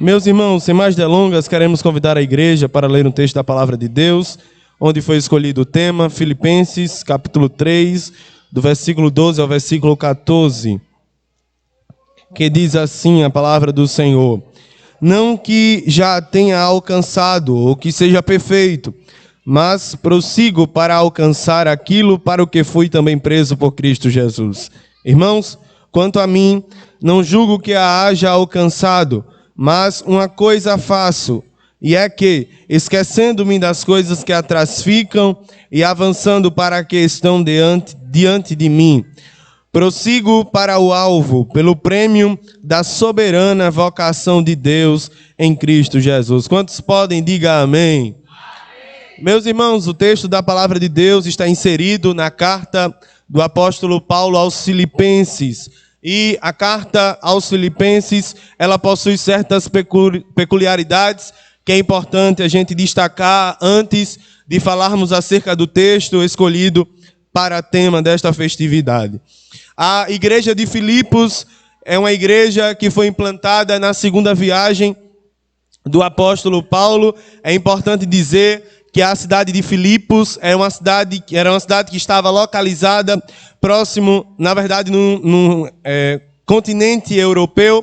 Meus irmãos, sem mais delongas, queremos convidar a igreja para ler um texto da Palavra de Deus, onde foi escolhido o tema, Filipenses, capítulo 3, do versículo 12 ao versículo 14, que diz assim a palavra do Senhor: Não que já tenha alcançado ou que seja perfeito, mas prossigo para alcançar aquilo para o que fui também preso por Cristo Jesus. Irmãos, quanto a mim, não julgo que a haja alcançado, mas uma coisa faço, e é que, esquecendo-me das coisas que atrás ficam e avançando para as que estão diante de mim, prossigo para o alvo, pelo prêmio da soberana vocação de Deus em Cristo Jesus. Quantos podem, diga amém. Meus irmãos, o texto da palavra de Deus está inserido na carta do apóstolo Paulo aos Filipenses. E a carta aos Filipenses, ela possui certas peculiaridades que é importante a gente destacar antes de falarmos acerca do texto escolhido para tema desta festividade. A igreja de Filipos é uma igreja que foi implantada na segunda viagem do apóstolo Paulo. É importante dizer que a cidade de Filipos era uma cidade que estava localizada próximo, na verdade, num continente europeu,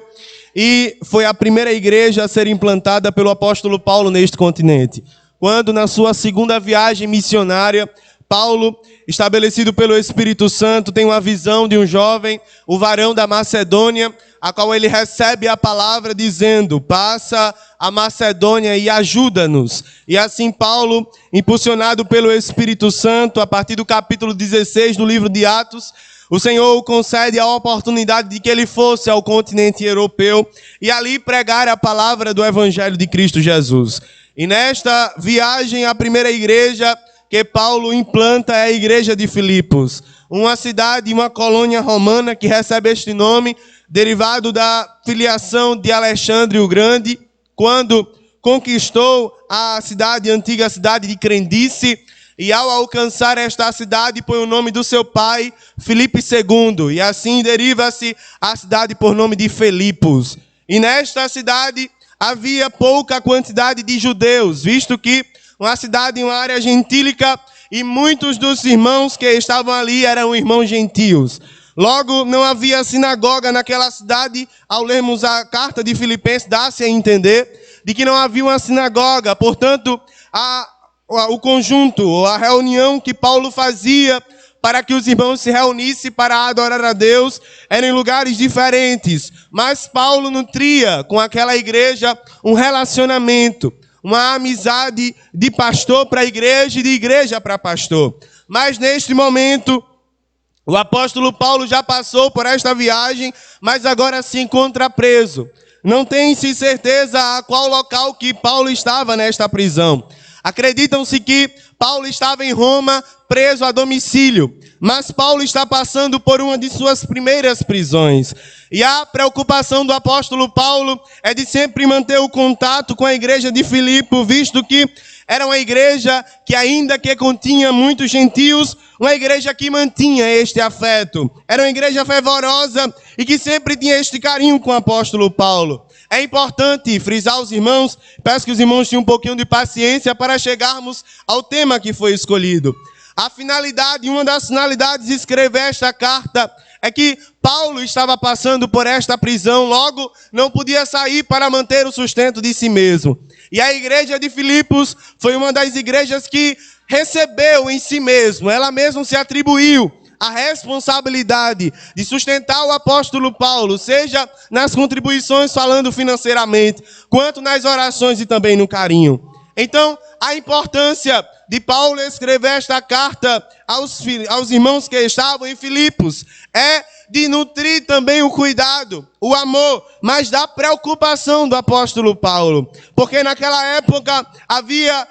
e foi a primeira igreja a ser implantada pelo apóstolo Paulo neste continente. Quando, na sua segunda viagem missionária, Paulo, estabelecido pelo Espírito Santo, tem uma visão de um jovem, o varão da Macedônia, a qual ele recebe a palavra dizendo: passa a Macedônia e ajuda-nos. E assim Paulo, impulsionado pelo Espírito Santo, a partir do capítulo 16 do livro de Atos, o Senhor concede a oportunidade de que ele fosse ao continente europeu e ali pregar a palavra do Evangelho de Cristo Jesus. E nesta viagem, a primeira igreja que Paulo implanta é a igreja de Filipos, uma cidade, uma colônia romana que recebe este nome, derivado da filiação de Alexandre o Grande, quando conquistou a antiga cidade de Crendice, e ao alcançar esta cidade, põe o nome do seu pai, Filipe II, e assim deriva-se a cidade por nome de Filipos. E nesta cidade havia pouca quantidade de judeus, visto que uma cidade em uma área gentílica, e muitos dos irmãos que estavam ali eram irmãos gentios. Logo, não havia sinagoga naquela cidade. Ao lermos a carta de Filipenses, dá-se a entender de que não havia uma sinagoga. Portanto, o conjunto, ou a reunião que Paulo fazia para que os irmãos se reunissem para adorar a Deus, eram em lugares diferentes. Mas Paulo nutria com aquela igreja um relacionamento, uma amizade de pastor para a igreja e de igreja para pastor. Mas neste momento, o apóstolo Paulo já passou por esta viagem, mas agora se encontra preso. Não tem-se certeza a qual local que Paulo estava nesta prisão. Acreditam-se que Paulo estava em Roma, preso a domicílio. Mas Paulo está passando por uma de suas primeiras prisões. E a preocupação do apóstolo Paulo é de sempre manter o contato com a igreja de Filipe, visto que era uma igreja que, ainda que continha muitos gentios, uma igreja que mantinha este afeto. Era uma igreja fervorosa e que sempre tinha este carinho com o apóstolo Paulo. É importante frisar aos irmãos, peço que os irmãos tenham um pouquinho de paciência para chegarmos ao tema que foi escolhido. A finalidade, uma das finalidades de escrever esta carta é que Paulo estava passando por esta prisão, logo não podia sair para manter o sustento de si mesmo. E a igreja de Filipos foi uma das igrejas que recebeu em si mesmo, ela mesma se atribuiu a responsabilidade de sustentar o apóstolo Paulo, seja nas contribuições falando financeiramente, quanto nas orações e também no carinho. Então, a importância de Paulo escrever esta carta aos irmãos que estavam em Filipos é de nutrir também o cuidado, o amor, mas da preocupação do apóstolo Paulo. Porque naquela época havia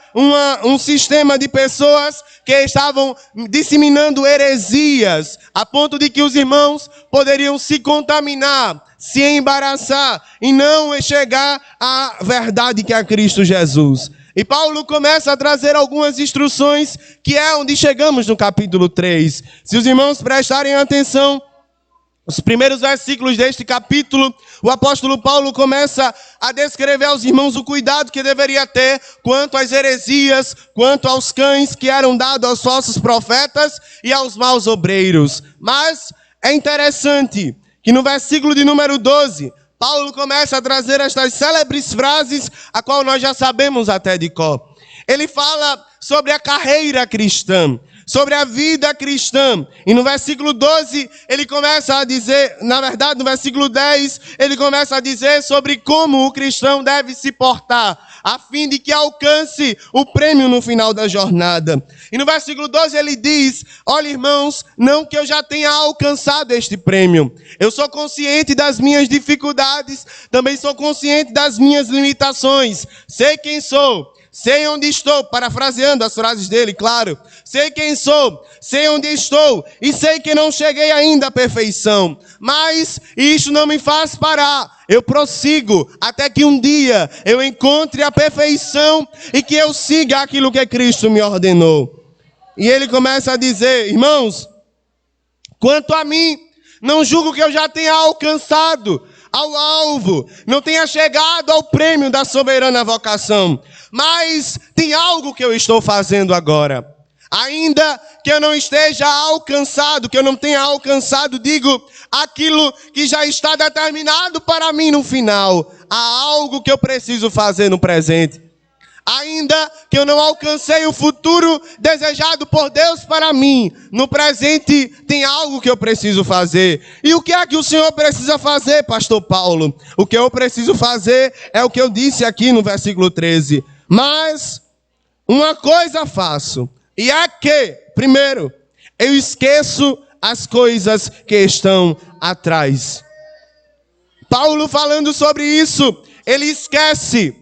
um sistema de pessoas que estavam disseminando heresias, a ponto de que os irmãos poderiam se contaminar, se embaraçar e não chegar à verdade que é Cristo Jesus. E Paulo começa a trazer algumas instruções, que é onde chegamos no capítulo 3. Se os irmãos prestarem atenção, Os primeiros versículos deste capítulo, o apóstolo Paulo começa a descrever aos irmãos o cuidado que deveria ter quanto às heresias, quanto aos cães que eram dados aos falsos profetas e aos maus obreiros. Mas é interessante que no versículo de número 12, Paulo começa a trazer estas célebres frases, a qual nós já sabemos até de cor. Ele fala sobre a carreira cristã, sobre a vida cristã. E no versículo 12, ele começa a dizer, na verdade, no versículo 10, ele começa a dizer sobre como o cristão deve se portar, a fim de que alcance o prêmio no final da jornada. E no versículo 12 ele diz: olha, irmãos, não que eu já tenha alcançado este prêmio. Eu sou consciente das minhas dificuldades, também sou consciente das minhas limitações. Sei quem sou. Sei onde estou, parafraseando as frases dele, claro. Sei quem sou, sei onde estou e sei que não cheguei ainda à perfeição. Mas isso não me faz parar. Eu prossigo até que um dia eu encontre a perfeição e que eu siga aquilo que Cristo me ordenou. E ele começa a dizer: irmãos, quanto a mim, não julgo que eu já tenha alcançado ao alvo, não tenha chegado ao prêmio da soberana vocação, mas tem algo que eu estou fazendo agora. Ainda que eu não esteja alcançado, que eu não tenha alcançado, digo, aquilo que já está determinado para mim no final. Há algo que eu preciso fazer no presente. Ainda que eu não alcancei o futuro desejado por Deus para mim, no presente tem algo que eu preciso fazer. E o que é que o Senhor precisa fazer, pastor Paulo? O que eu preciso fazer é o que eu disse aqui no versículo 13. Mas uma coisa faço, e é que, primeiro, eu esqueço as coisas que estão atrás. Paulo falando sobre isso, ele esquece.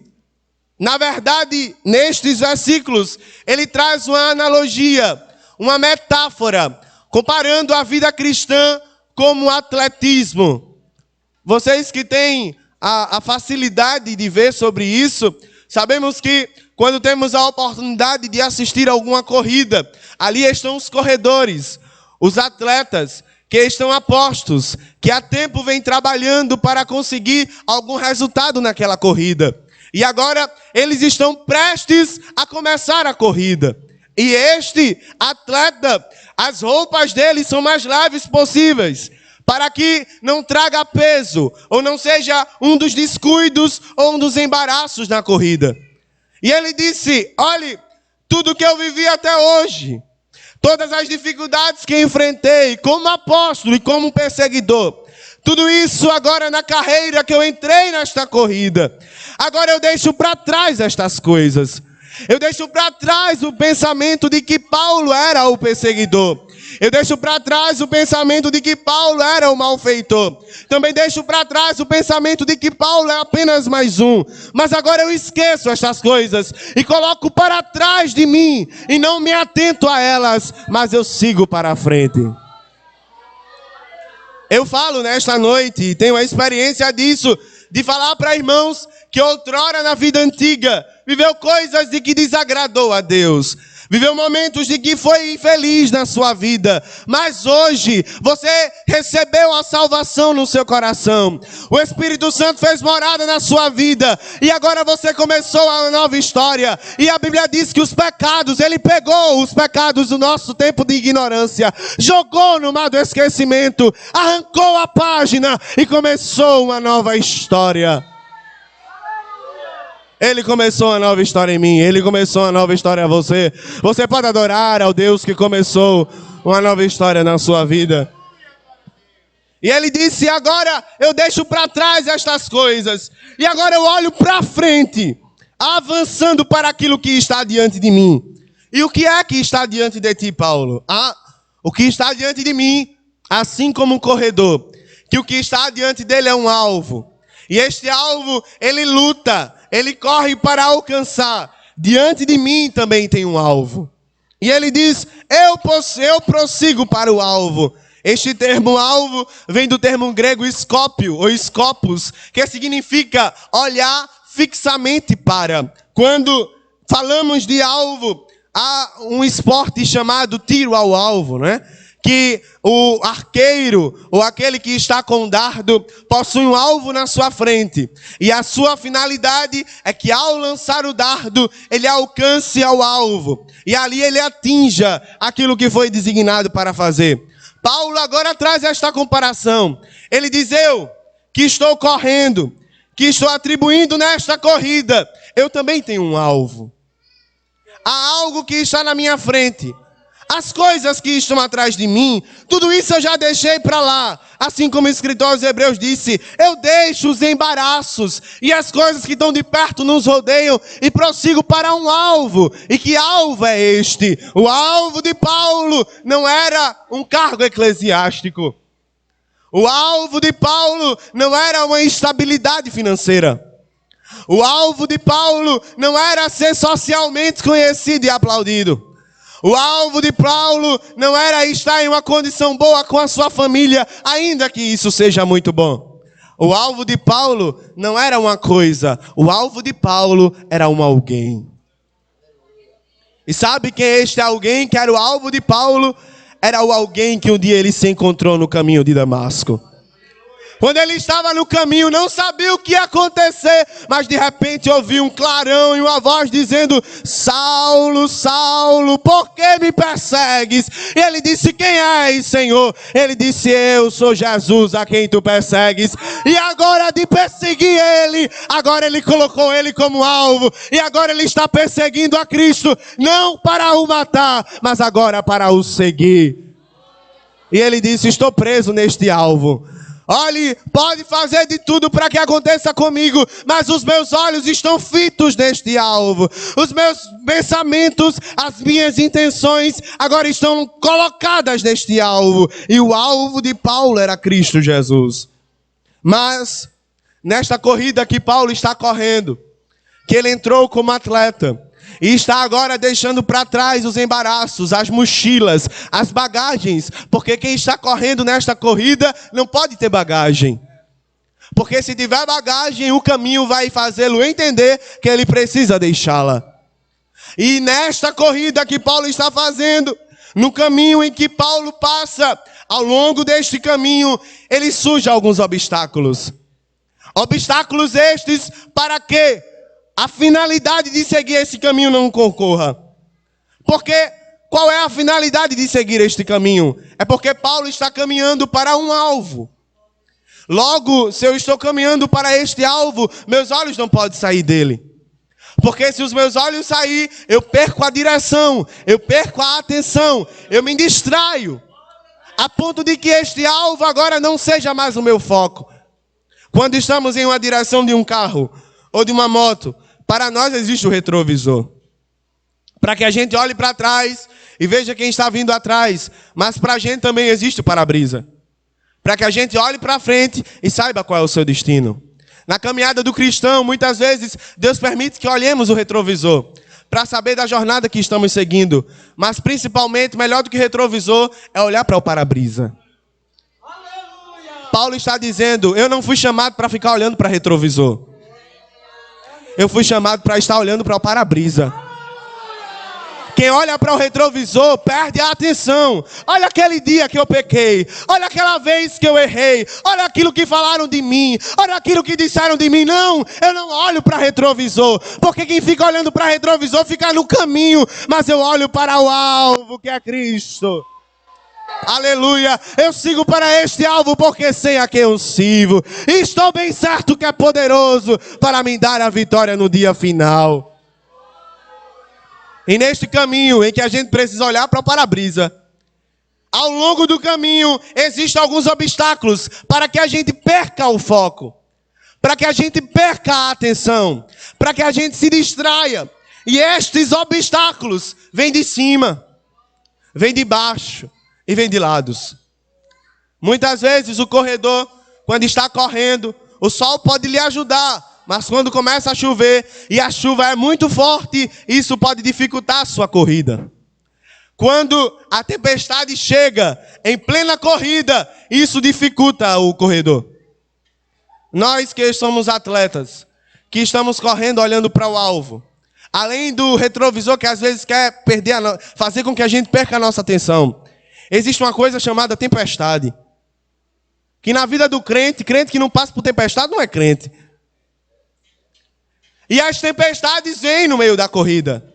Na verdade, nestes versículos, ele traz uma analogia, uma metáfora, comparando a vida cristã como atletismo. Vocês que têm a facilidade de ver sobre isso, sabemos que quando temos a oportunidade de assistir a alguma corrida, ali estão os corredores, os atletas que estão a postos, que há tempo vêm trabalhando para conseguir algum resultado naquela corrida. E agora eles estão prestes a começar a corrida. E este atleta, as roupas dele são mais leves possíveis, para que não traga peso, ou não seja um dos descuidos ou um dos embaraços na corrida. E ele disse: olhe, tudo que eu vivi até hoje, todas as dificuldades que enfrentei como apóstolo e como perseguidor, tudo isso agora na carreira que eu entrei nesta corrida, agora eu deixo para trás estas coisas. Eu deixo para trás o pensamento de que Paulo era o perseguidor. Eu deixo para trás o pensamento de que Paulo era o malfeitor. Também deixo para trás o pensamento de que Paulo é apenas mais um. Mas agora eu esqueço estas coisas e coloco para trás de mim e não me atento a elas, mas eu sigo para a frente. Eu falo nesta noite, e tenho a experiência disso, de falar para irmãos que outrora na vida antiga viveu coisas de que desagradou a Deus. Viveu momentos de que foi infeliz na sua vida. Mas hoje você recebeu a salvação no seu coração. O Espírito Santo fez morada na sua vida. E agora você começou uma nova história. E a Bíblia diz que os pecados, Ele pegou os pecados do nosso tempo de ignorância, jogou no mar do esquecimento, arrancou a página e começou uma nova história. Ele começou uma nova história em mim. Ele começou uma nova história em você. Você pode adorar ao Deus que começou uma nova história na sua vida. E ele disse: agora eu deixo para trás estas coisas. E agora eu olho para frente, avançando para aquilo que está diante de mim. E o que é que está diante de ti, Paulo? O que está diante de mim, assim como um corredor, que o que está diante dele é um alvo. E este alvo, ele luta. Ele corre para alcançar. Diante de mim também tem um alvo. E ele diz: eu prossigo para o alvo. Este termo alvo vem do termo grego skópio ou skopos, que significa olhar fixamente para. Quando falamos de alvo, há um esporte chamado tiro ao alvo, né? que o arqueiro, ou aquele que está com o dardo, possui um alvo na sua frente. E a sua finalidade é que ao lançar o dardo, ele alcance ao alvo. E ali ele atinja aquilo que foi designado para fazer. Paulo agora traz esta comparação. Ele diz: eu que estou correndo, que estou atribuindo nesta corrida, eu também tenho um alvo. Há algo que está na minha frente. As coisas que estão atrás de mim, tudo isso eu já deixei para lá. Assim como o escritor aos Hebreus disse: eu deixo os embaraços e as coisas que estão de perto nos rodeiam e prossigo para um alvo. E que alvo é este? O alvo de Paulo não era um cargo eclesiástico. O alvo de Paulo não era uma estabilidade financeira. O alvo de Paulo não era ser socialmente conhecido e aplaudido. O alvo de Paulo não era estar em uma condição boa com a sua família, ainda que isso seja muito bom. O alvo de Paulo não era uma coisa, o alvo de Paulo era um alguém. E sabe quem é este alguém que era o alvo de Paulo? Era o alguém que um dia ele se encontrou no caminho de Damasco. Quando ele estava no caminho, não sabia o que ia acontecer, mas de repente ouviu um clarão e uma voz dizendo: Saulo, Saulo, por que me persegues? E ele disse: quem és, Senhor? Ele disse: eu sou Jesus a quem tu persegues. E agora de perseguir ele, agora ele colocou ele como alvo, e agora ele está perseguindo a Cristo, não para o matar, mas agora para o seguir. E ele disse: estou preso neste alvo. Olhe, pode fazer de tudo para que aconteça comigo, mas os meus olhos estão fitos neste alvo. Os meus pensamentos, as minhas intenções agora estão colocadas neste alvo. E o alvo de Paulo era Cristo Jesus. Mas, nesta corrida que Paulo está correndo, que ele entrou como atleta, e está agora deixando para trás os embaraços, as mochilas, as bagagens. Porque quem está correndo nesta corrida não pode ter bagagem. Porque se tiver bagagem, o caminho vai fazê-lo entender que ele precisa deixá-la. E nesta corrida que Paulo está fazendo, no caminho em que Paulo passa, ao longo deste caminho, ele surge alguns obstáculos. Obstáculos estes para quê? A finalidade de seguir esse caminho não concorra. Porque qual é a finalidade de seguir este caminho? É porque Paulo está caminhando para um alvo. Logo, se eu estou caminhando para este alvo, meus olhos não podem sair dele. Porque se os meus olhos saírem, eu perco a direção, eu perco a atenção, eu me distraio. A ponto de que este alvo agora não seja mais o meu foco. Quando estamos em uma direção de um carro ou de uma moto, para nós existe o retrovisor. Para que a gente olhe para trás e veja quem está vindo atrás. Mas para a gente também existe o para-brisa. Para que a gente olhe para frente e saiba qual é o seu destino. Na caminhada do cristão, muitas vezes, Deus permite que olhemos o retrovisor. Para saber da jornada que estamos seguindo. Mas principalmente, melhor do que retrovisor, é olhar para o para-brisa. Paulo está dizendo: eu não fui chamado para ficar olhando para retrovisor. Eu fui chamado para estar olhando para o para-brisa. Quem olha para o retrovisor perde a atenção. Olha aquele dia que eu pequei. Olha aquela vez que eu errei. Olha aquilo que falaram de mim. Olha aquilo que disseram de mim. Não, eu não olho para retrovisor. Porque quem fica olhando para retrovisor fica no caminho. Mas eu olho para o alvo, que é Cristo. Aleluia, eu sigo para este alvo porque sei a quem eu sirvo. E estou bem certo que é poderoso para me dar a vitória no dia final. E neste caminho em que a gente precisa olhar para o para-brisa, ao longo do caminho existem alguns obstáculos para que a gente perca o foco, para que a gente perca a atenção, para que a gente se distraia. E estes obstáculos vêm de cima, vêm de baixo e vem de lados. Muitas vezes o corredor, quando está correndo, o sol pode lhe ajudar, mas quando começa a chover e a chuva é muito forte, isso pode dificultar a sua corrida. Quando a tempestade chega em plena corrida, isso dificulta o corredor. Nós que somos atletas, que estamos correndo olhando para o alvo, além do retrovisor que às vezes quer fazer com que a gente perca a nossa atenção, Existe uma coisa chamada tempestade. Que na vida do crente que não passa por tempestade não é crente. E as tempestades vêm no meio da corrida.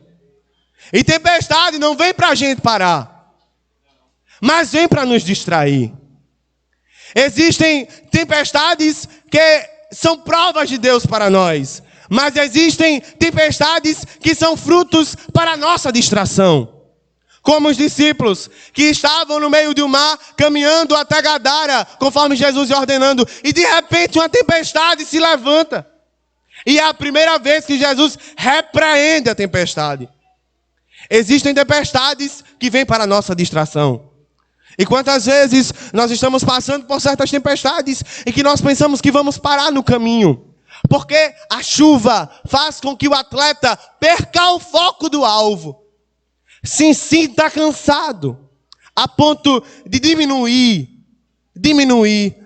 E tempestade não vem para a gente parar, mas vem para nos distrair. Existem tempestades que são provas de Deus para nós, mas existem tempestades que são frutos para a nossa distração. Como os discípulos que estavam no meio do mar, caminhando até Gadara, conforme Jesus ia ordenando, e de repente uma tempestade se levanta. E é a primeira vez que Jesus repreende a tempestade. Existem tempestades que vêm para a nossa distração. E quantas vezes nós estamos passando por certas tempestades e que nós pensamos que vamos parar no caminho. Porque a chuva faz com que o atleta perca o foco do alvo. Se sinta cansado a ponto de diminuir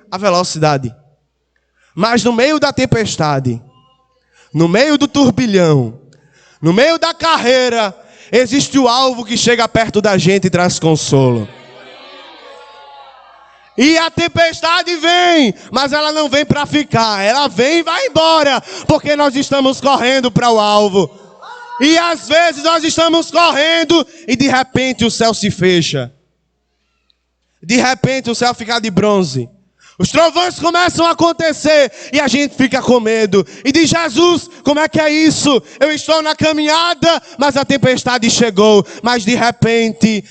a velocidade. Mas no meio da tempestade, no meio do turbilhão, no meio da carreira, existe o alvo que chega perto da gente e traz consolo. E a tempestade vem, mas ela não vem para ficar. Ela vem e vai embora, porque nós estamos correndo para o alvo. E às vezes nós estamos correndo e de repente o céu se fecha. De repente o céu fica de bronze. Os trovões começam a acontecer e a gente fica com medo. E diz: Jesus, como é que é isso? Eu estou na caminhada, mas a tempestade chegou. Mas de repente,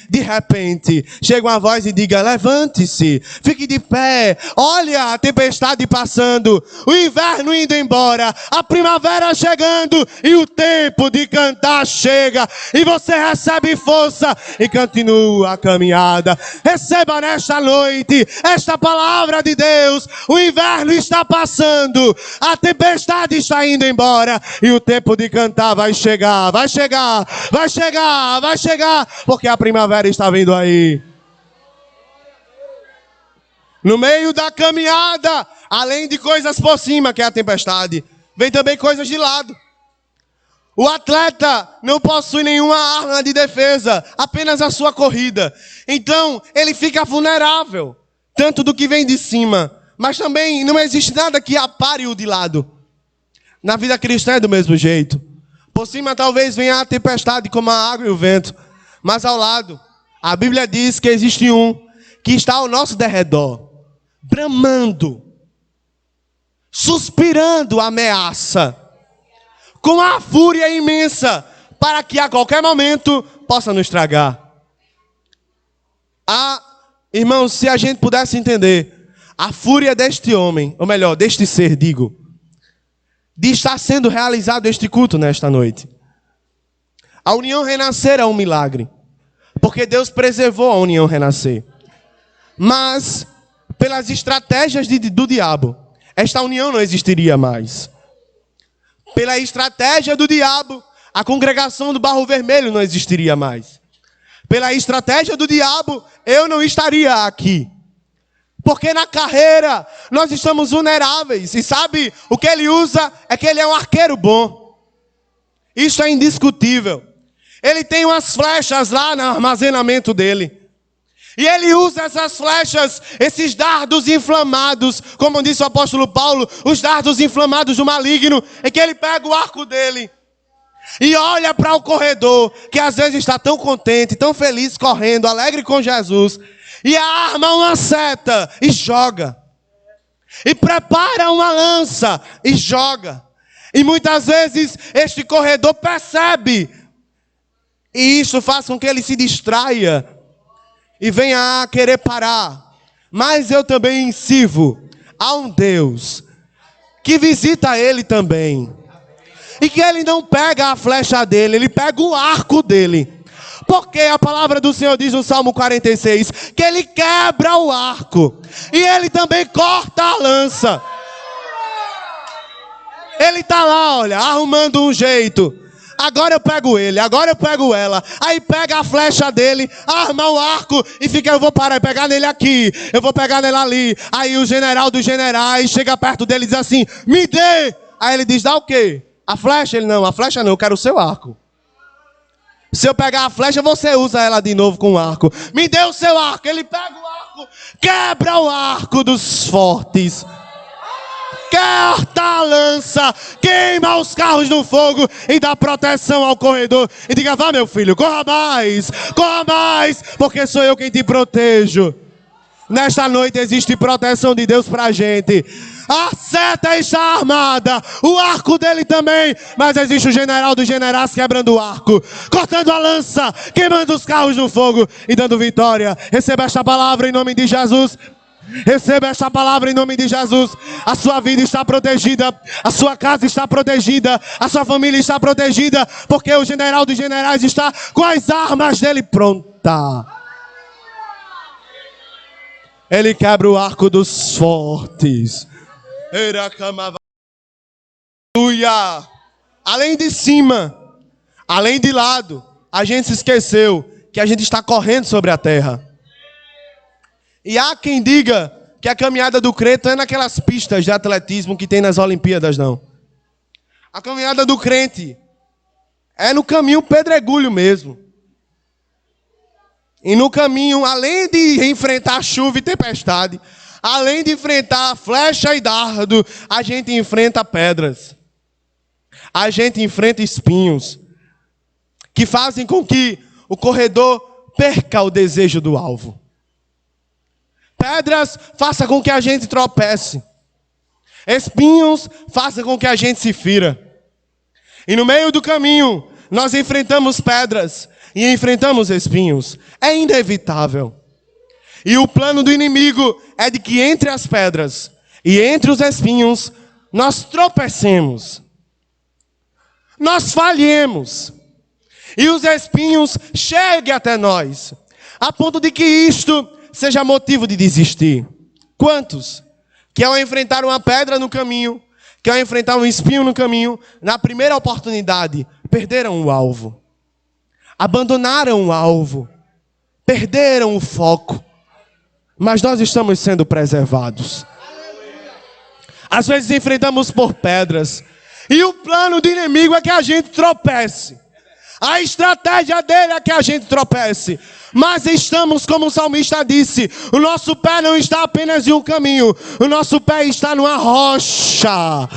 chega uma voz e diga: levante-se, fique de pé. Olha a tempestade passando, o inverno indo embora, a primavera chegando e o tempo de cantar chega. E você recebe força e continua a caminhada. Receba nesta noite esta palavra de Deus. O inverno está passando, a tempestade está indo embora e o tempo de cantar vai chegar, porque a primavera está vindo aí. No meio da caminhada, além de coisas por cima, que é a tempestade, vem também coisas de lado. O atleta não possui nenhuma arma de defesa, apenas a sua corrida. Então, ele fica vulnerável, tanto do que vem de cima, mas também não existe nada que apare-o de lado. Na vida cristã é do mesmo jeito. Por cima talvez venha a tempestade como a água e o vento, mas ao lado, a Bíblia diz que existe um que está ao nosso derredor, bramando, suspirando ameaça, com a fúria imensa, para que a qualquer momento possa nos tragar. Irmãos, se a gente pudesse entender a fúria deste homem, ou melhor, deste ser, de estar sendo realizado este culto nesta noite. A união renascer é um milagre, porque Deus preservou a união renascer. Mas, pelas estratégias do diabo, esta união não existiria mais. Pela estratégia do diabo, a congregação do Barro Vermelho não existiria mais. Pela estratégia do diabo, eu não estaria aqui. Porque na carreira, nós estamos vulneráveis. E sabe, o que ele usa é que ele é um arqueiro bom. Isso é indiscutível. Ele tem umas flechas lá no armazenamento dele. E ele usa essas flechas, esses dardos inflamados, como disse o apóstolo Paulo, os dardos inflamados do maligno, é que ele pega o arco dele e olha para o corredor, que às vezes está tão contente, tão feliz, correndo, alegre com Jesus, e arma uma seta e joga. E prepara uma lança e joga. E muitas vezes este corredor percebe, e isso faz com que ele se distraia e venha a querer parar. Mas eu também sirvo a um Deus que visita ele também. E que ele não pega a flecha dele, ele pega o arco dele. Porque a palavra do Senhor diz no Salmo 46, que ele quebra o arco. E ele também corta a lança. Ele está lá, olha, arrumando um jeito. Agora eu pego ele, agora eu pego ela. Aí pega a flecha dele, arma o arco e fica: eu vou parar e pegar nele aqui, eu vou pegar nele ali. Aí o general dos generais chega perto dele e diz assim: me dê. Aí ele diz: dá o quê? A flecha? Ele: não, a flecha não, eu quero o seu arco. Se eu pegar a flecha, você usa ela de novo com o arco. Me dê o seu arco. Ele pega o arco, quebra o arco dos fortes. Corta a lança, queima os carros no fogo e dá proteção ao corredor. E diga, vá meu filho, corra mais, porque sou eu quem te protejo. Nesta noite existe proteção de Deus pra gente. A seta está armada, o arco dele também, mas existe o general dos generais quebrando o arco, cortando a lança, queimando os carros no fogo e dando vitória. Receba esta palavra em nome de Jesus. Receba esta palavra em nome de Jesus. A sua vida está protegida, a sua casa está protegida, a sua família está protegida, porque o general dos generais está com as armas dele pronta. Ele quebra o arco dos fortes. Aleluia. Além de cima, além de lado, a gente se esqueceu que a gente está correndo sobre a terra. E há quem diga que a caminhada do crente não é naquelas pistas de atletismo que tem nas Olimpíadas, não. A caminhada do crente é no caminho pedregulho mesmo. E no caminho, além de enfrentar chuva e tempestade, além de enfrentar flecha e dardo, a gente enfrenta pedras. A gente enfrenta espinhos que fazem com que o corredor perca o desejo do alvo. Pedras façam com que a gente tropece. Espinhos façam com que a gente se fira. E no meio do caminho, nós enfrentamos pedras e enfrentamos espinhos. É inevitável. E o plano do inimigo é de que entre as pedras e entre os espinhos, nós tropecemos. Nós falhemos. E os espinhos cheguem até nós. A ponto de que isto seja motivo de desistir. Quantos que ao enfrentar uma pedra no caminho, que ao enfrentar um espinho no caminho, na primeira oportunidade, perderam o alvo. Abandonaram o alvo. Perderam o foco. Mas nós estamos sendo preservados. Às vezes enfrentamos por pedras. E o plano do inimigo é que a gente tropece. A estratégia dele é que a gente tropece. Mas estamos, como o salmista disse, o nosso pé não está apenas em um caminho. O nosso pé está numa rocha.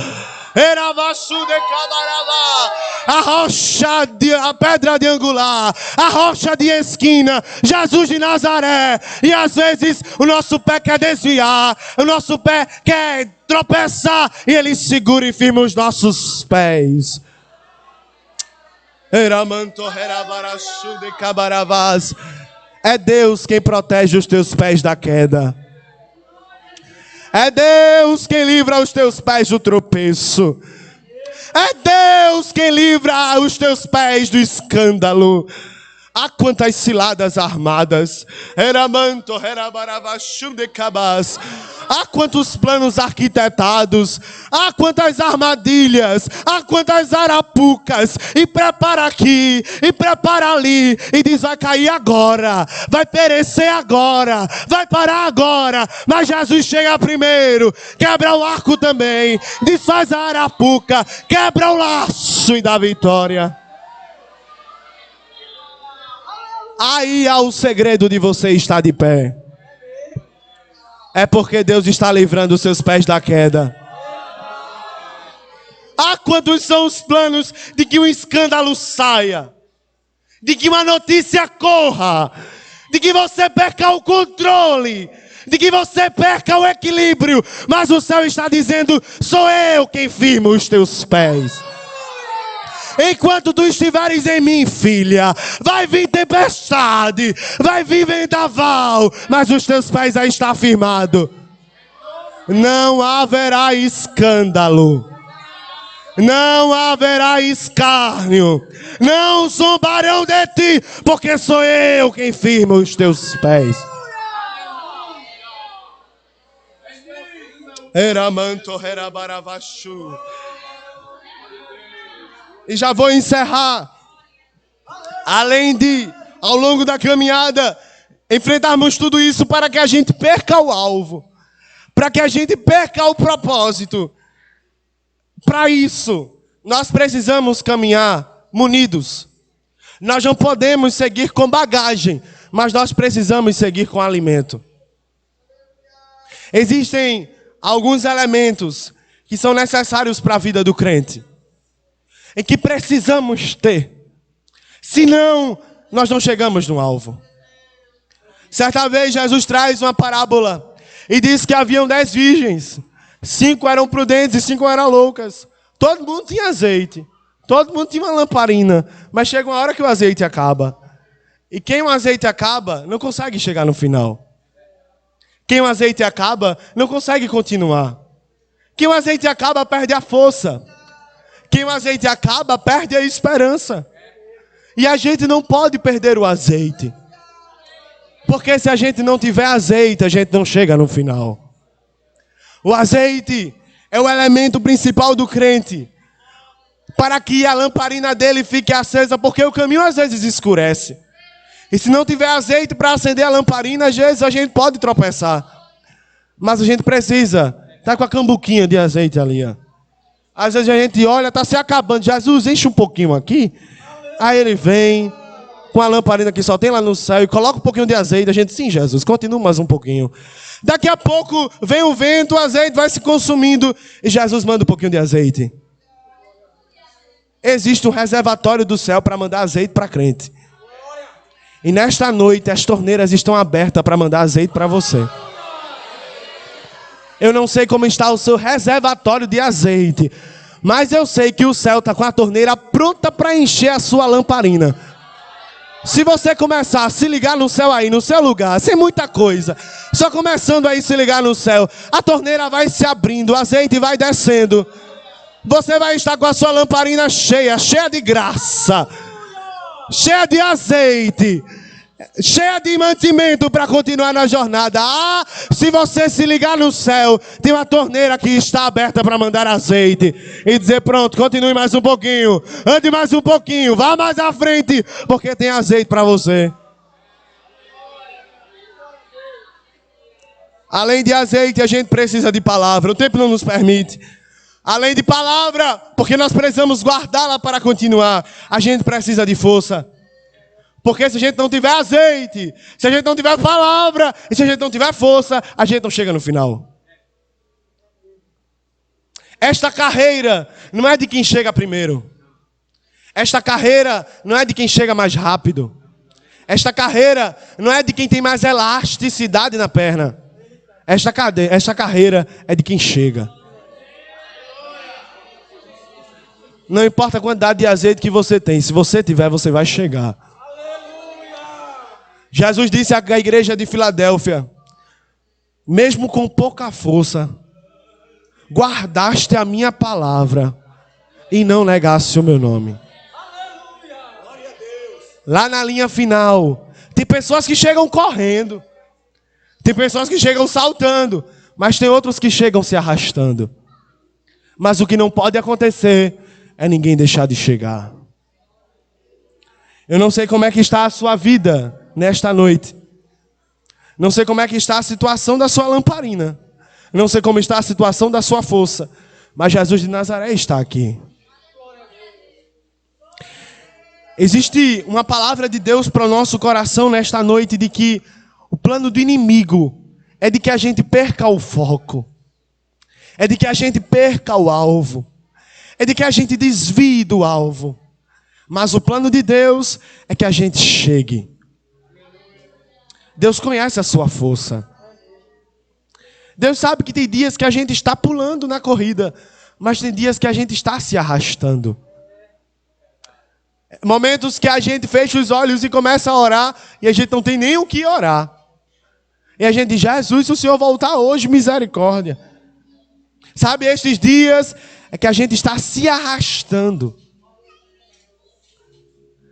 A rocha, a pedra de angular, a rocha de esquina, Jesus de Nazaré. E às vezes o nosso pé quer desviar, o nosso pé quer tropeçar, e Ele segura e firma os nossos pés. É Deus quem protege os teus pés da queda. É Deus quem livra os teus pés do tropeço. É Deus quem livra os teus pés do escândalo. Há quantas ciladas armadas. Há quantos planos arquitetados. Há quantas armadilhas. Há quantas arapucas. E prepara aqui. E prepara ali. E diz, vai cair agora. Vai perecer agora. Vai parar agora. Mas Jesus chega primeiro. Quebra o arco também. Desfaz a arapuca. Quebra o laço e dá vitória. Aí há o segredo de você estar de pé. É porque Deus está livrando os seus pés da queda. Ah, quantos são os planos de que um escândalo saia, de que uma notícia corra, de que você perca o controle, de que você perca o equilíbrio. Mas o céu está dizendo, sou eu quem firma os teus pés. Enquanto tu estiveres em mim, filha, vai vir tempestade, vai vir vendaval, mas os teus pés já estão firmados. Não haverá escândalo, não haverá escárnio, não zombarão de ti, porque sou eu quem firma os teus pés. Eramanto herabaravashu. E já vou encerrar. Além de, ao longo da caminhada, enfrentarmos tudo isso para que a gente perca o alvo. Para que a gente perca o propósito. Para isso, nós precisamos caminhar munidos. Nós não podemos seguir com bagagem, mas nós precisamos seguir com alimento. Existem alguns elementos que são necessários para a vida do crente e que precisamos ter. Senão, nós não chegamos no alvo. Certa vez, Jesus traz uma parábola e diz que haviam 10 virgens. 5 eram prudentes e 5 eram loucas. Todo mundo tinha azeite. Todo mundo tinha uma lamparina. Mas chega uma hora que o azeite acaba. E quem o azeite acaba, não consegue chegar no final. Quem o azeite acaba, não consegue continuar. Quem o azeite acaba, perde a força. Quem o azeite acaba, perde a esperança. E a gente não pode perder o azeite. Porque se a gente não tiver azeite, a gente não chega no final. O azeite é o elemento principal do crente. Para que a lamparina dele fique acesa, porque o caminho às vezes escurece. E se não tiver azeite para acender a lamparina, às vezes a gente pode tropeçar. Mas a gente precisa estar com a cambuquinha de azeite ali. Ó. Às vezes a gente olha, está se acabando. Jesus, enche um pouquinho aqui. Aí ele vem com a lamparina que só tem lá no céu e coloca um pouquinho de azeite. A gente, sim, Jesus, continua mais um pouquinho. Daqui a pouco vem o vento, o azeite vai se consumindo e Jesus manda um pouquinho de azeite. Existe um reservatório do céu para mandar azeite para crente. E nesta noite as torneiras estão abertas para mandar azeite para você. Eu não sei como está o seu reservatório de azeite, mas eu sei que o céu está com a torneira pronta para encher a sua lamparina. Se você começar a se ligar no céu aí, no seu lugar, sem muita coisa, só começando aí a se ligar no céu, a torneira vai se abrindo, o azeite vai descendo. Você vai estar com a sua lamparina cheia, cheia de graça, cheia de azeite, cheia de mantimento para continuar na jornada. Ah, se você se ligar no céu, tem uma torneira que está aberta para mandar azeite e dizer, pronto, continue mais um pouquinho, ande mais um pouquinho, vá mais à frente, porque tem azeite para você. Além de azeite, a gente precisa de palavra, o tempo não nos permite. Além de palavra, porque nós precisamos guardá-la para continuar, a gente precisa de força. Porque se a gente não tiver azeite, se a gente não tiver palavra, e se a gente não tiver força, a gente não chega no final. Esta carreira não é de quem chega primeiro. Esta carreira não é de quem chega mais rápido. Esta carreira não é de quem tem mais elasticidade na perna. Esta carreira é de quem chega. Não importa a quantidade de azeite que você tem, se você tiver, você vai chegar. Jesus disse à igreja de Filadélfia, mesmo com pouca força, guardaste a minha palavra e não negaste o meu nome. Lá na linha final, tem pessoas que chegam correndo, tem pessoas que chegam saltando, mas tem outros que chegam se arrastando. Mas o que não pode acontecer é ninguém deixar de chegar. Eu não sei como é que está a sua vida nesta noite. Não sei como é que está a situação da sua lamparina. Não sei como está a situação da sua força. Mas Jesus de Nazaré está aqui. Existe uma palavra de Deus para o nosso coração nesta noite de que o plano do inimigo é de que a gente perca o foco. É de que a gente perca o alvo. É de que a gente desvie do alvo. Mas o plano de Deus é que a gente chegue. Deus conhece a sua força. Deus sabe que tem dias que a gente está pulando na corrida, mas tem dias que a gente está se arrastando. Momentos que a gente fecha os olhos e começa a orar e a gente não tem nem o que orar. E a gente diz, Jesus, se o Senhor voltar hoje, misericórdia. Sabe, estes dias é que a gente está se arrastando.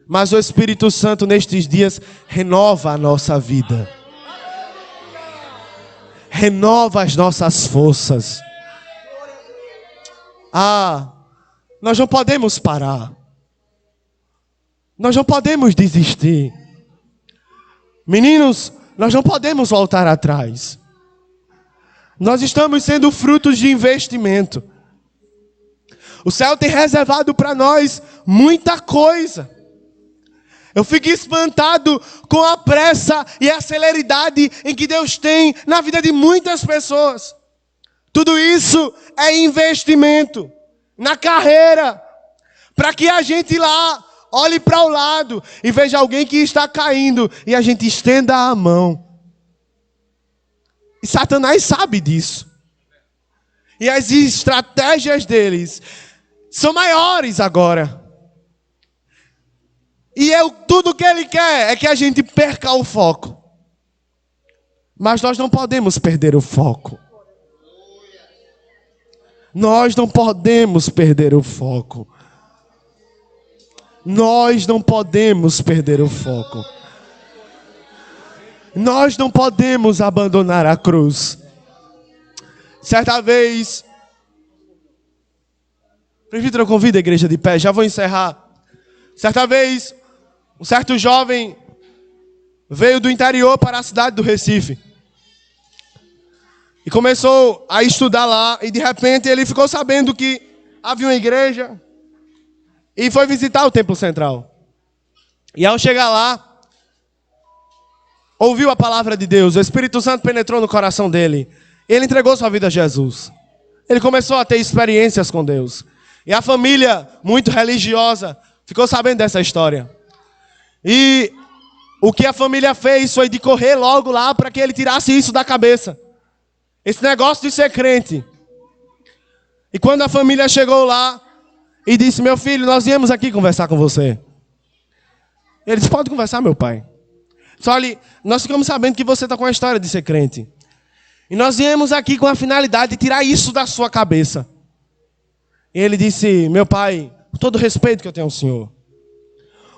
Mas o Espírito Santo nestes dias renova a nossa vida. Renova as nossas forças. Nós não podemos parar. Nós não podemos desistir. Meninos, nós não podemos voltar atrás. Nós estamos sendo frutos de investimento. O céu tem reservado para nós muita coisa. Eu fico espantado com a pressa e a celeridade em que Deus tem na vida de muitas pessoas. Tudo isso é investimento na carreira, para que a gente lá olhe para o lado e veja alguém que está caindo e a gente estenda a mão. E Satanás sabe disso. E as estratégias deles são maiores agora. E tudo que ele quer é que a gente perca o foco. Mas nós não podemos perder o foco. Nós não podemos perder o foco. Nós não podemos perder o foco. Nós não podemos abandonar a cruz. Certa vez, Presbítero, eu convido a igreja de pé, já vou encerrar. Certa vez, um certo jovem veio do interior para a cidade do Recife. E começou a estudar lá. E de repente ele ficou sabendo que havia uma igreja. E foi visitar o Templo Central. E ao chegar lá, ouviu a palavra de Deus. O Espírito Santo penetrou no coração dele. Ele entregou sua vida a Jesus. Ele começou a ter experiências com Deus. E a família, muito religiosa, ficou sabendo dessa história. E o que a família fez foi de correr logo lá para que ele tirasse isso da cabeça. Esse negócio de ser crente. E quando a família chegou lá e disse: meu filho, nós viemos aqui conversar com você. Ele disse: pode conversar, meu pai. Só olha, nós ficamos sabendo que você está com a história de ser crente. E nós viemos aqui com a finalidade de tirar isso da sua cabeça. E ele disse: meu pai, com todo o respeito que eu tenho ao senhor,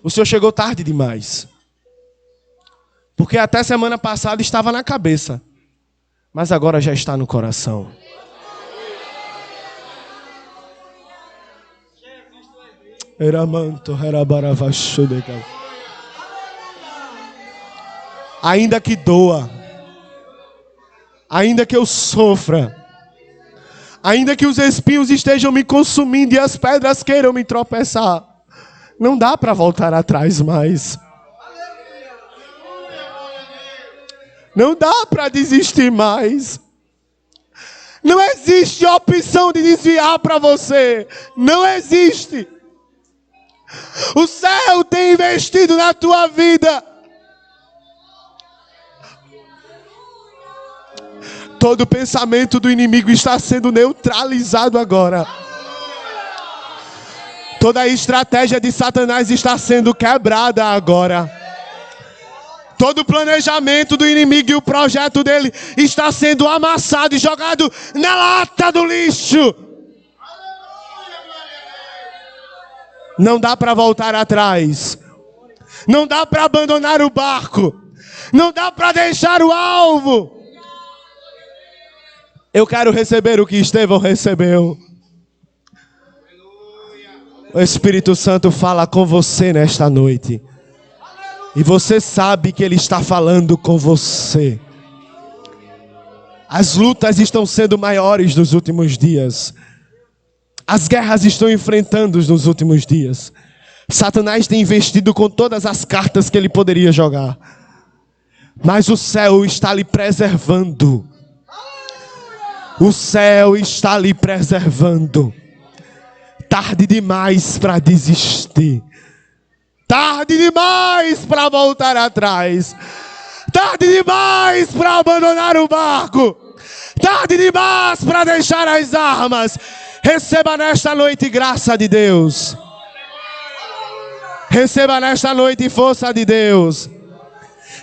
o senhor chegou tarde demais. Porque até semana passada estava na cabeça, mas agora já está no coração. Ainda que doa, ainda que eu sofra, ainda que os espinhos estejam me consumindo e as pedras queiram me tropeçar, não dá para voltar atrás mais. Não dá para desistir mais. Não existe opção de desviar para você. Não existe. O céu tem investido na tua vida. Todo pensamento do inimigo está sendo neutralizado agora. Toda a estratégia de Satanás está sendo quebrada agora. Todo o planejamento do inimigo e o projeto dele está sendo amassado e jogado na lata do lixo. Não dá para voltar atrás. Não dá para abandonar o barco. Não dá para deixar o alvo. Eu quero receber o que Estevão recebeu. O Espírito Santo fala com você nesta noite. E você sabe que Ele está falando com você. As lutas estão sendo maiores nos últimos dias. As guerras estão enfrentando nos últimos dias. Satanás tem investido com todas as cartas que ele poderia jogar. Mas o céu está lhe preservando. O céu está lhe preservando. Tarde demais para desistir. Tarde demais para voltar atrás. Tarde demais para abandonar o barco. Tarde demais para deixar as armas. Receba nesta noite graça de Deus. Receba nesta noite força de Deus.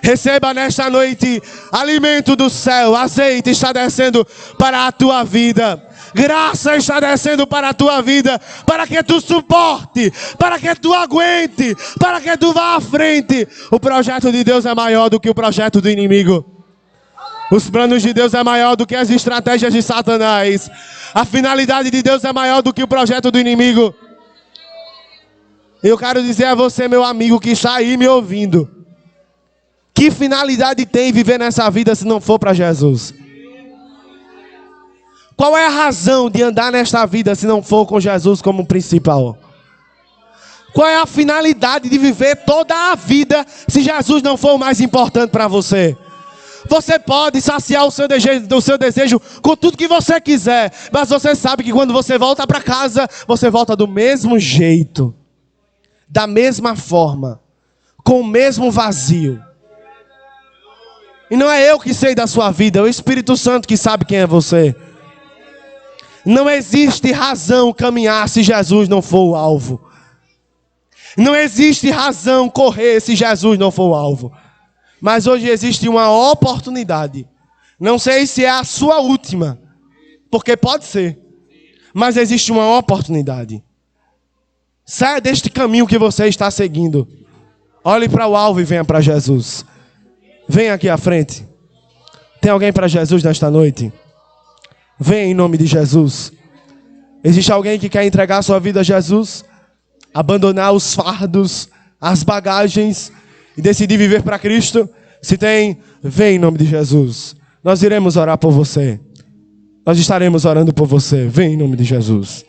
Receba nesta noite alimento do céu. Azeite está descendo para a tua vida. Graça está descendo para a tua vida, para que tu suporte, para que tu aguente, para que tu vá à frente. O projeto de Deus é maior do que o projeto do inimigo. Os planos de Deus é maior do que as estratégias de Satanás. A finalidade de Deus é maior do que o projeto do inimigo. Eu quero dizer a você, meu amigo, que está aí me ouvindo, que finalidade tem viver nessa vida se não for para Jesus? Qual é a razão de andar nesta vida se não for com Jesus como principal? Qual é a finalidade de viver toda a vida se Jesus não for o mais importante para você? Você pode saciar o seu desejo com tudo que você quiser, mas você sabe que quando você volta para casa, você volta do mesmo jeito, da mesma forma, com o mesmo vazio. E não é eu que sei da sua vida, é o Espírito Santo que sabe quem é você. Não existe razão caminhar se Jesus não for o alvo. Não existe razão correr se Jesus não for o alvo. Mas hoje existe uma oportunidade. Não sei se é a sua última, porque pode ser. Mas existe uma oportunidade. Saia deste caminho que você está seguindo. Olhe para o alvo e venha para Jesus. Venha aqui à frente. Tem alguém para Jesus nesta noite? Venha em nome de Jesus. Existe alguém que quer entregar sua vida a Jesus? Abandonar os fardos, as bagagens e decidir viver para Cristo? Se tem, vem em nome de Jesus. Nós iremos orar por você. Nós estaremos orando por você. Vem em nome de Jesus.